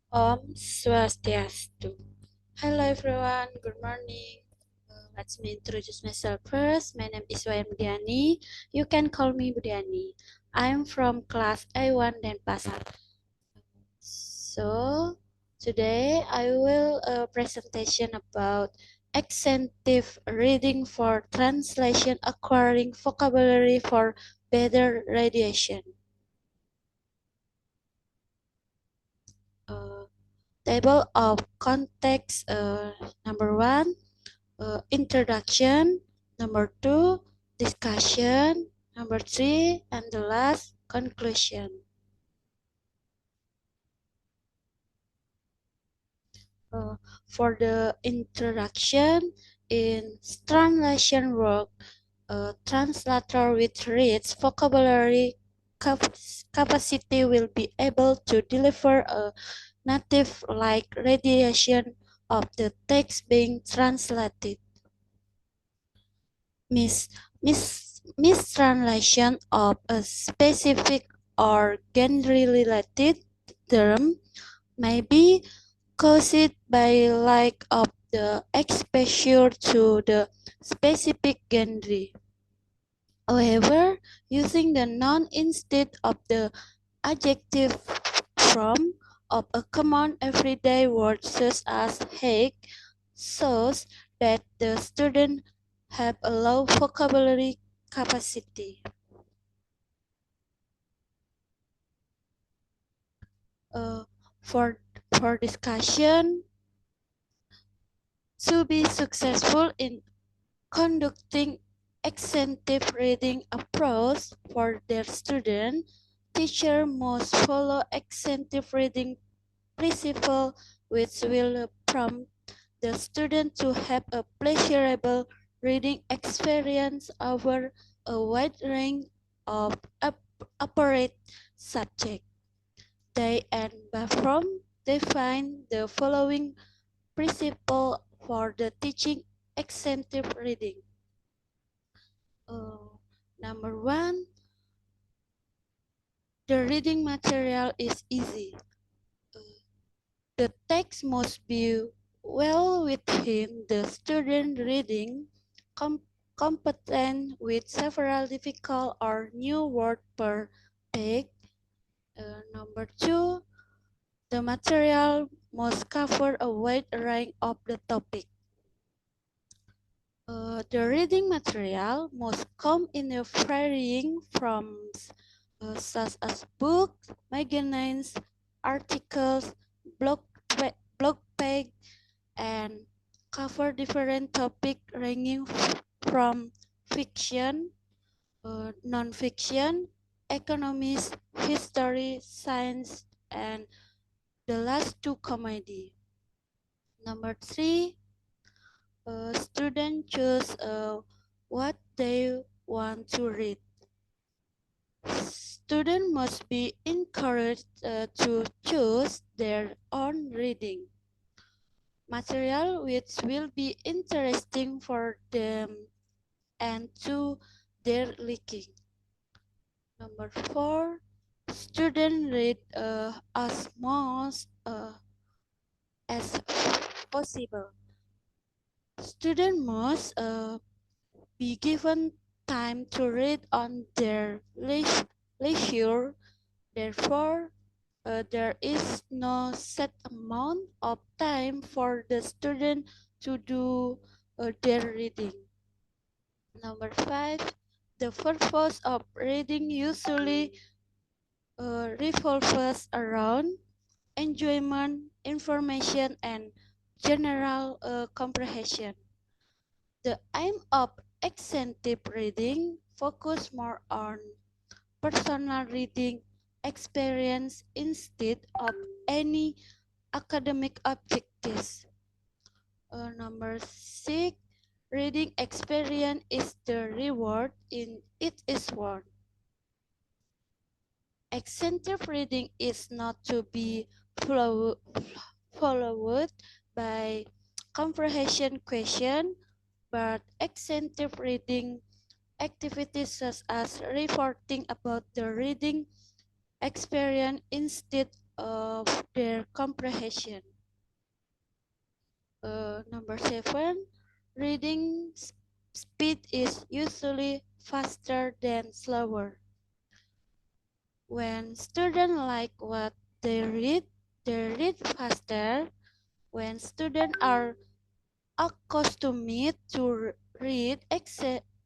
Om Swastiastu. Hello everyone, good morning. Let me introduce myself first. My name is Wayan Budiani. You can call me Budiani. I'm from class A1 Denpasar. So today I will presentation about extensive reading for translation, acquiring vocabulary for better radiation. Uh, Table of context number one. Introduction, number two, discussion, number three, and the last, conclusion. Uh, for the introduction, in translation work, a translator with rich vocabulary capacity will be able to deliver a native-like radiation of the text being translated. Mistranslation of a specific or genre-related term may be caused by lack of the exposure to the specific genre. However, using the noun instead of the adjective form of a common everyday word such as hate shows that the student have a low vocabulary capacity. Uh, for discussion, to be successful in conducting extensive reading approach for their student, teacher must follow extensive reading principle which will prompt the student to have a pleasurable reading experience over a wide range of appropriate subjects. They and from define the following principle for the teaching extensive reading. Uh, Number one, the reading material is easy. The text must be well within the student reading competent with several difficult or new words per page. Number two, the material must cover a wide range of the topic. The reading material must come in a varying forms such as books, magazines, articles, blog, blog page, and cover different topics ranging from fiction, non-fiction, economics, history, science, and the last two comedy. Number three, students choose what they want to read. Students must be encouraged to choose their own reading material which will be interesting for them and to their liking. Number four, students read as much as possible. Students must be given time to read on their leisure. Therefore, there is no set amount of time for the student to do their reading. Number five, the purpose of reading usually revolves around enjoyment, information, and general comprehension. The aim of extensive reading focus more on personal reading experience instead of any academic objectives. Number six, reading experience is the reward in it is worth. Extensive reading is not to be followed by comprehension question, but extensive reading activities such as reporting about the reading experience instead of their comprehension. Number 7, reading speed is usually faster than slower. When students like what they read faster. When students are accustomed to read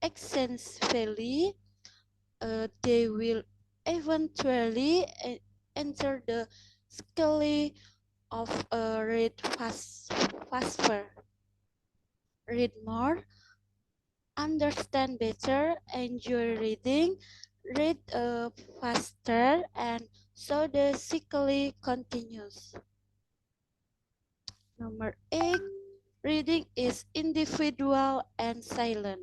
extensively, they will eventually enter the skill of faster, read more, understand better, enjoy reading, read faster, and so the cycle continues. Number 8, reading is individual and silent.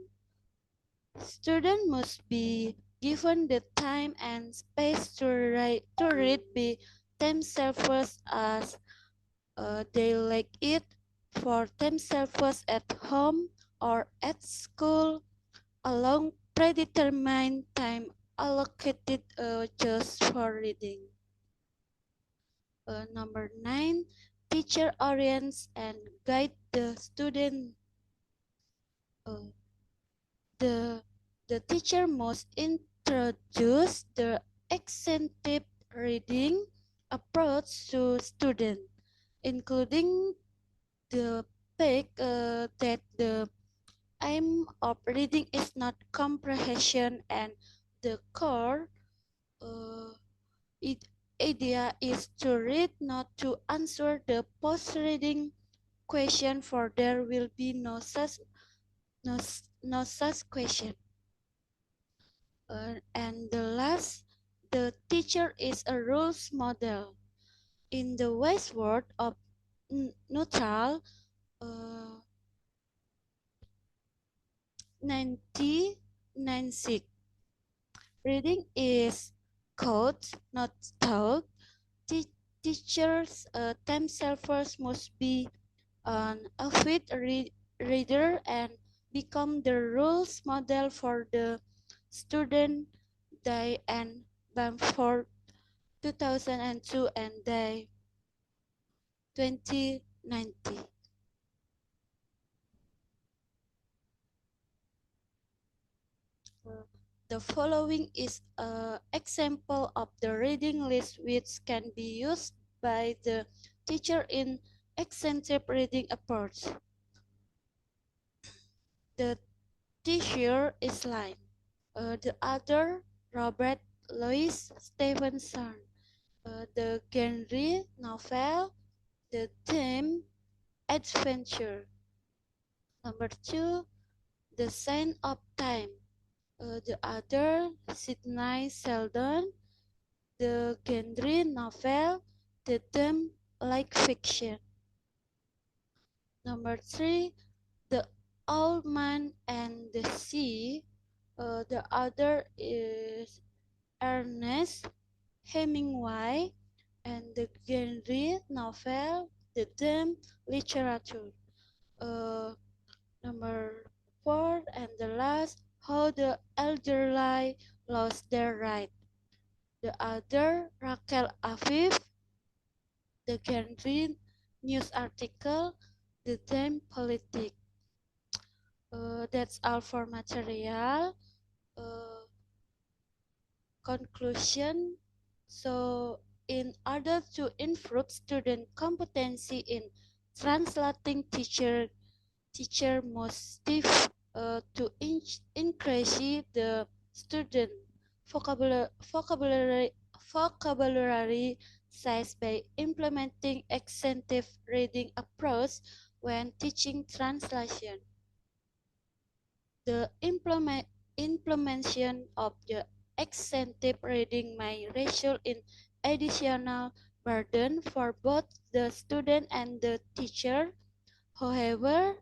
Students must be given the time and space to read by themselves as they like it for themselves at home or at school, along predetermined time allocated just for reading. Number 9, teacher orients and guide the student. Uh, the teacher must introduce the extensive reading approach to students, including the fact that the aim of reading is not comprehension and the core uh, idea is to read, not to answer the post-reading question, for there will be no such question. And the last, the teacher is a rules model. In the wise word of neutral, 1996, reading is code, not taught. Teachers themselves must be an avid reader and become the rules model for the student. They and Bamford 2002 and they 2090. The following is an example of the reading list which can be used by the teacher in extensive reading approach. The teacher is line. The author Robert Louis Stevenson. The genre novel. The theme adventure. Number 2, The Sign of Time. The author Sidney Sheldon. The genre novel. The theme like fiction. Number 3, The Old Man and the Sea. The author is Ernest Hemingway, and the genre novel, the theme literature. Uh, Number 4 and the last, How the Elderly Lost Their Right. The author Raquel Aviv, the genre news article, the theme politics. That's all for material. Uh, Conclusion. So, in order to improve student competency in translating, teacher must strive to increase the student vocabulary size by implementing extensive reading approach when teaching translation. The implementation of the extensive reading may result in additional burden for both the student and the teacher. However,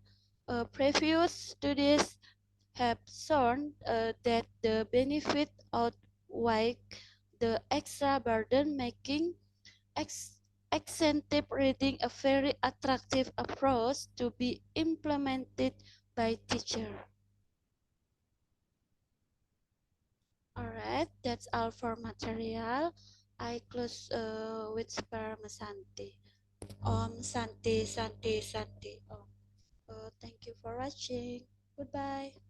previous studies have shown that the benefit outweigh the extra burden, making extensive reading a very attractive approach to be implemented by teachers. Alright, that's all for material. I close with Parama Santi. Om Santi Santi Santi Om. Thank you for watching. Goodbye.